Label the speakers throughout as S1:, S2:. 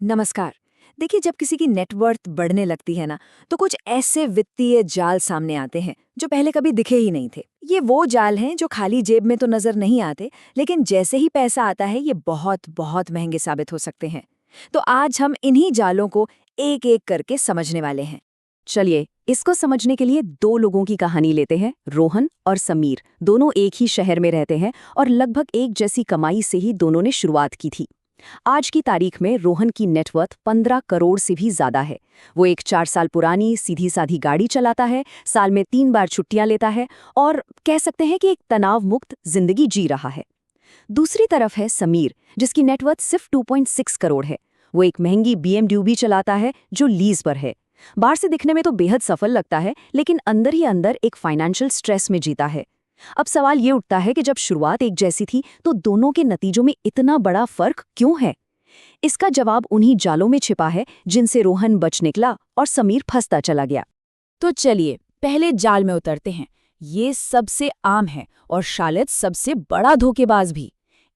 S1: नमस्कार। देखिए, जब किसी की नेटवर्थ बढ़ने लगती है ना, तो कुछ ऐसे वित्तीय जाल सामने आते हैं जो पहले कभी दिखे ही नहीं थे। ये वो जाल हैं जो खाली जेब में तो नजर नहीं आते, लेकिन जैसे ही पैसा आता है ये बहुत बहुत महंगे साबित हो सकते हैं। तो आज हम इन्हीं जालों को एक एक करके समझने वाले हैं।
S2: चलिए, इसको समझने के लिए दो लोगों की कहानी लेते हैं। रोहन और समीर दोनों एक ही शहर में रहते हैं और लगभग एक जैसी कमाई से ही दोनों ने शुरुआत की थी। आज की तारीख में रोहन की नेटवर्थ 15 करोड़ से भी ज्यादा है। वो एक 4 साल पुरानी सीधी साधी गाड़ी चलाता है, साल में 3 बार छुट्टियां लेता है और कह सकते हैं कि एक तनाव मुक्त जिंदगी जी रहा है। दूसरी तरफ है समीर, जिसकी नेटवर्थ सिर्फ 2.6 करोड़ है। वो एक महंगी BMW चलाता है जो लीज पर है। बाहर से दिखने में तो बेहद सफल लगता है, लेकिन अंदर ही अंदर एक फाइनेंशियल स्ट्रेस में जीता है। अब सवाल ये उठता है कि जब शुरुआत एक जैसी थी तो दोनों के नतीजों में इतना बड़ा फर्क क्यों है? इसका जवाब उन्हीं जालों में छिपा है जिनसे रोहन बच निकला और समीर फंसता चला गया।
S3: तो चलिए पहले जाल में उतरते हैं। ये सबसे आम है और शायद सबसे बड़ा धोखेबाज भी।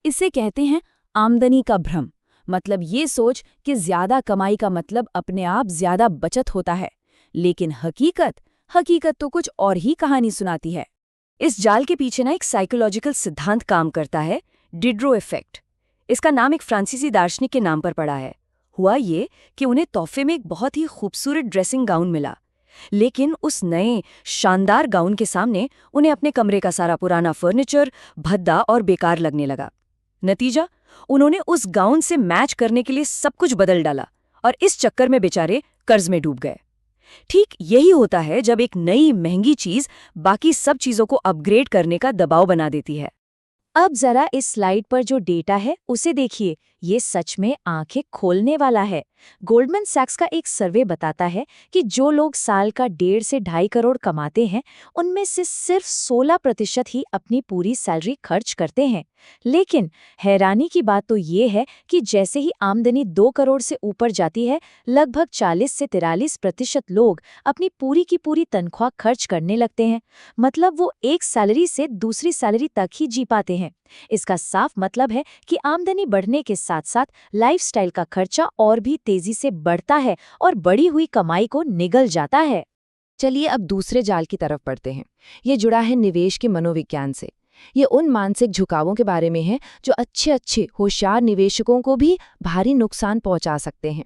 S3: इसे कहते हैं आमदनी का भ्रम। मतलब ये सोच कि ज्यादा कमाई का मतलब अपने आप ज्यादा बचत होता है। लेकिन हकीकत तो कुछ और ही कहानी सुनाती है।
S1: इस जाल के पीछे ना एक साइकोलॉजिकल सिद्धांत काम करता है, डिड्रो इफेक्ट। इसका नाम एक फ्रांसीसी दार्शनिक के नाम पर पड़ा है। हुआ ये कि उन्हें तोहफे में एक बहुत ही खूबसूरत ड्रेसिंग गाउन मिला, लेकिन उस नए शानदार गाउन के सामने उन्हें अपने कमरे का सारा पुराना फर्नीचर भद्दा और बेकार लगने लगा। नतीजा, उन्होंने उस गाउन से मैच करने के लिए सब कुछ बदल डाला और इस चक्कर में बेचारे कर्ज में डूब गए। ठीक यही होता है जब एक नई महंगी चीज बाकी सब चीजों को अपग्रेड करने का दबाव बना देती है।
S3: अब जरा इस स्लाइड पर जो डेटा है उसे देखिए। ये सच में आंखें खोलने वाला है। गोल्डमैन सैक्स का एक सर्वे बताता है कि जो लोग साल का 1.5 से 2.5 करोड़ कमाते हैं, उनमें से सिर्फ 16% ही अपनी पूरी सैलरी खर्च करते हैं। लेकिन हैरानी की बात तो ये है कि जैसे ही आमदनी 2 करोड़ से ऊपर जाती है, लगभग 40 से 43% लोग अपनी पूरी की पूरी तनख्वाह खर्च करने लगते हैं। मतलब वो एक सैलरी से दूसरी सैलरी तक ही जी पाते हैं। इसका साफ मतलब है कि आमदनी बढ़ने के साथ साथ लाइफस्टाइल का खर्चा और भी तेजी से बढ़ता है और बढ़ी हुई कमाई को निगल जाता है।
S2: चलिए अब दूसरे जाल की तरफ बढ़ते हैं। ये जुड़ा है निवेश के मनोविज्ञान से। ये उन मानसिक झुकावों के बारे में है जो अच्छे होशियार निवेशकों को भी भारी नुकसान पहुंचा सकते हैं।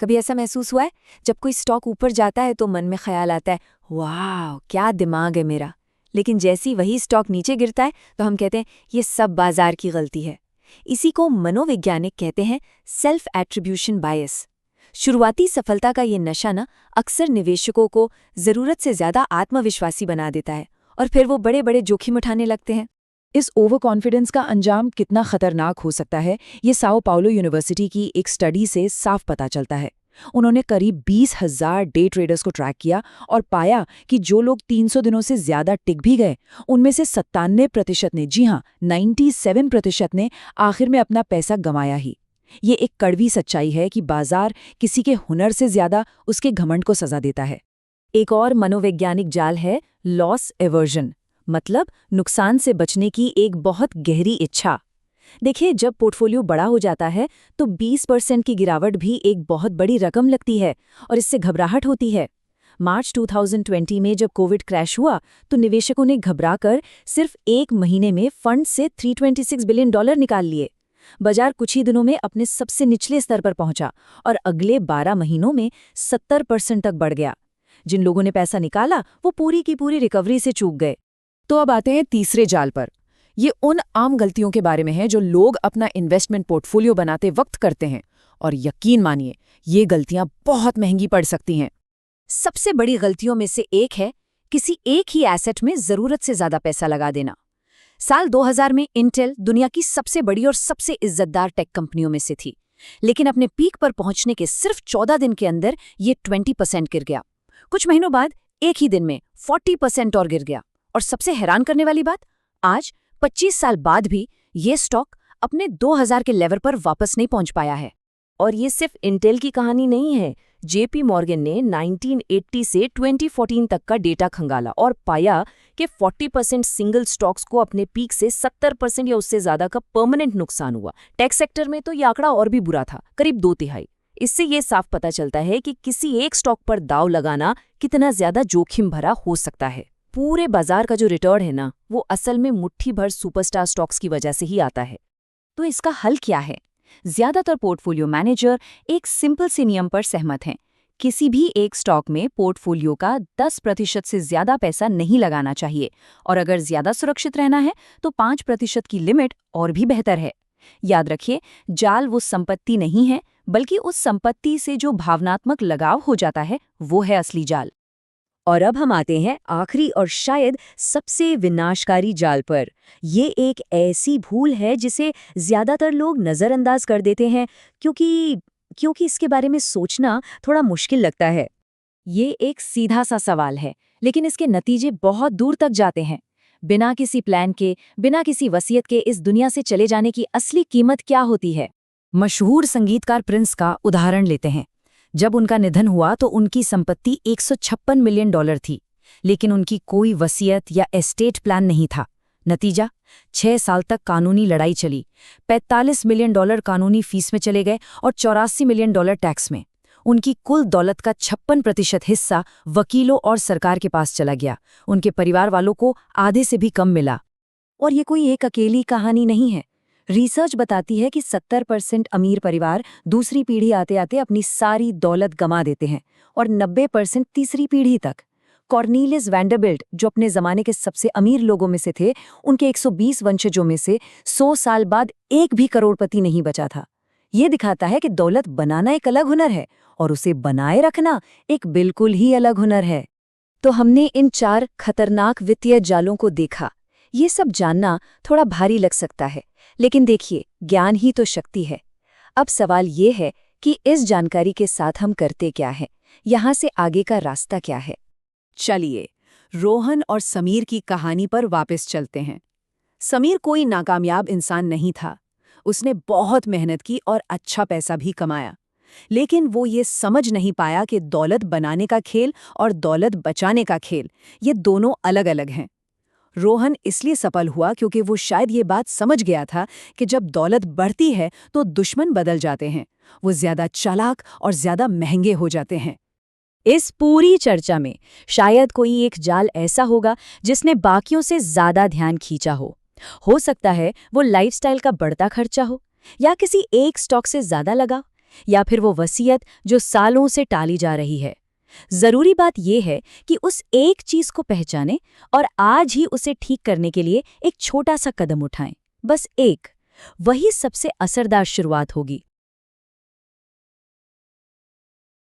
S1: कभी ऐसा महसूस हुआ है, जब कोई स्टॉक ऊपर जाता है तो मन में ख्याल आता है, वाह क्या दिमाग है मेरा, लेकिन जैसी वही स्टॉक नीचे गिरता है तो हम कहते हैं ये सब बाजार की गलती है। इसी को मनोवैज्ञानिक कहते हैं सेल्फ एट्रीब्यूशन बायस। शुरुआती सफलता का ये नशा ना अक्सर निवेशकों को जरूरत से ज्यादा आत्मविश्वासी बना देता है और फिर वो बड़े बड़े जोखिम उठाने लगते हैं।
S4: इस ओवर कॉन्फिडेंस का अंजाम कितना खतरनाक हो सकता है, ये साओ पाउलो यूनिवर्सिटी की एक स्टडी से साफ पता चलता है। उन्होंने करीब 20,000 डे ट्रेडर्स को ट्रैक किया और पाया कि जो लोग 300 दिनों से ज्यादा टिक भी गए, उनमें से 97% ने, जी हाँ 97% ने आखिर में अपना पैसा गंवाया ही। ये एक कड़वी सच्चाई है कि बाजार किसी के हुनर से ज्यादा उसके घमंड को सजा देता है।
S1: एक और मनोवैज्ञानिक जाल है लॉस एवर्जन, मतलब नुकसान से बचने की एक बहुत गहरी इच्छा। देखिए, जब पोर्टफोलियो बड़ा हो जाता है तो 20% की गिरावट भी एक बहुत बड़ी रकम लगती है और इससे घबराहट होती है। मार्च 2020 में जब कोविड क्रैश हुआ तो निवेशकों ने घबराकर सिर्फ एक महीने में फंड से $326 बिलियन निकाल लिए। बाजार कुछ ही दिनों में अपने सबसे निचले स्तर पर पहुंचा और अगले 12 महीनों में 70% तक बढ़ गया। जिन लोगों ने पैसा निकाला वो पूरी की पूरी रिकवरी से चूक गए।
S4: तो अब आते हैं तीसरे जाल पर। ये उन आम गलतियों के बारे में है जो लोग अपना इन्वेस्टमेंट पोर्टफोलियो बनाते वक्त करते हैं, और यकीन मानिए ये गलतियां बहुत महंगी पड़ सकती हैं।
S1: सबसे बड़ी गलतियों में से एक है किसी एक ही एसेट में जरूरत से ज्यादा पैसा लगा देना। साल 2000 में इंटेल दुनिया की सबसे बड़ी और सबसे इज्जतदार टेक कंपनियों में से थी, लेकिन अपने पीक पर पहुंचने के सिर्फ 14 दिन के अंदर ये 20% गिर गया। कुछ महीनों बाद एक ही दिन में 40% और गिर गया। और सबसे हैरान करने वाली बात, आज 25 साल बाद भी ये स्टॉक अपने 2000 के लेवल पर वापस नहीं पहुंच पाया है।
S2: और ये सिर्फ इंटेल की कहानी नहीं है। जेपी मॉर्गन ने 1980 से 2014 तक का डेटा खंगाला और पाया कि 40% सिंगल स्टॉक्स को अपने पीक से 70% या उससे ज्यादा का परमानेंट नुकसान हुआ। टेक सेक्टर में तो ये आंकड़ा और भी बुरा था, करीब 2/3।
S1: इससे ये साफ पता चलता है कि किसी एक स्टॉक पर दांव लगाना कितना ज्यादा जोखिम भरा हो सकता है। पूरे बाजार का जो रिटर्न है ना, वो असल में मुट्ठी भर सुपरस्टार स्टॉक्स की वजह से ही आता है। तो इसका हल क्या है? ज्यादातर पोर्टफोलियो मैनेजर एक सिंपल से नियम पर सहमत हैं। किसी भी एक स्टॉक में पोर्टफोलियो का 10% से ज्यादा पैसा नहीं लगाना चाहिए, और अगर ज्यादा सुरक्षित रहना है तो 5% की लिमिट और भी बेहतर है। याद रखिए, जाल वो संपत्ति नहीं है, बल्कि उस संपत्ति से जो भावनात्मक लगाव हो जाता है, वो है असली जाल।
S3: और अब हम आते हैं आखिरी और शायद सबसे विनाशकारी जाल पर। ये एक ऐसी भूल है जिसे ज्यादातर लोग नज़रअंदाज कर देते हैं क्योंकि इसके बारे में सोचना थोड़ा मुश्किल लगता है। ये एक सीधा सा सवाल है, लेकिन इसके नतीजे बहुत दूर तक जाते हैं। बिना किसी प्लान के, बिना किसी वसीयत के इस दुनिया से चले जाने की असली कीमत क्या होती है?
S1: मशहूर संगीतकार प्रिंस का उदाहरण लेते हैं। जब उनका निधन हुआ तो उनकी संपत्ति $156 मिलियन थी, लेकिन उनकी कोई वसीयत या एस्टेट प्लान नहीं था। नतीजा, 6 साल तक कानूनी लड़ाई चली, $45 मिलियन कानूनी फीस में चले गए और $84 मिलियन टैक्स में। उनकी कुल दौलत का 56% हिस्सा वकीलों और सरकार के पास चला गया। उनके परिवार वालों को आधे से भी कम मिला।
S2: और ये कोई एक अकेली कहानी नहीं है। रिसर्च बताती है कि 70% अमीर परिवार दूसरी पीढ़ी आते आते अपनी सारी दौलत गंवा देते हैं, और 90% तीसरी पीढ़ी तक। कॉर्नेलियस वैंडरबिल्ट, जो अपने जमाने के सबसे अमीर लोगों में से थे, उनके 120 वंशजों में से 100 साल बाद एक भी करोड़पति नहीं बचा था। ये दिखाता है कि दौलत बनाना एक अलग हुनर है और उसे बनाए रखना एक बिल्कुल ही अलग हुनर है।
S3: तो हमने इन 4 खतरनाक वित्तीय जालों को देखा। ये सब जानना थोड़ा भारी लग सकता है, लेकिन देखिए, ज्ञान ही तो शक्ति है। अब सवाल ये है कि इस जानकारी के साथ हम करते क्या हैं? यहाँ से आगे का रास्ता क्या है?
S2: चलिए, रोहन और समीर की कहानी पर वापस चलते हैं। समीर कोई नाकामयाब इंसान नहीं था। उसने बहुत मेहनत की और अच्छा पैसा भी कमाया, लेकिन वो ये समझ नहीं पाया कि दौलत बनाने का खेल और दौलत बचाने का खेल, ये दोनों अलग अलग हैं। रोहन इसलिए सफल हुआ क्योंकि वो शायद ये बात समझ गया था कि जब दौलत बढ़ती है तो दुश्मन बदल जाते हैं, वो ज्यादा चालाक और ज्यादा महंगे हो जाते हैं।
S3: इस पूरी चर्चा में शायद कोई एक जाल ऐसा होगा जिसने बाकियों से ज्यादा ध्यान खींचा हो सकता है वो लाइफस्टाइल का बढ़ता खर्चा हो, या किसी एक स्टॉक से ज्यादा लगा, या फिर वो वसीयत जो सालों से टाली जा रही है। जरूरी बात यह है कि उस एक चीज को पहचानें और आज ही उसे ठीक करने के लिए एक छोटा सा कदम उठाएं। बस एक, वही सबसे असरदार शुरुआत होगी।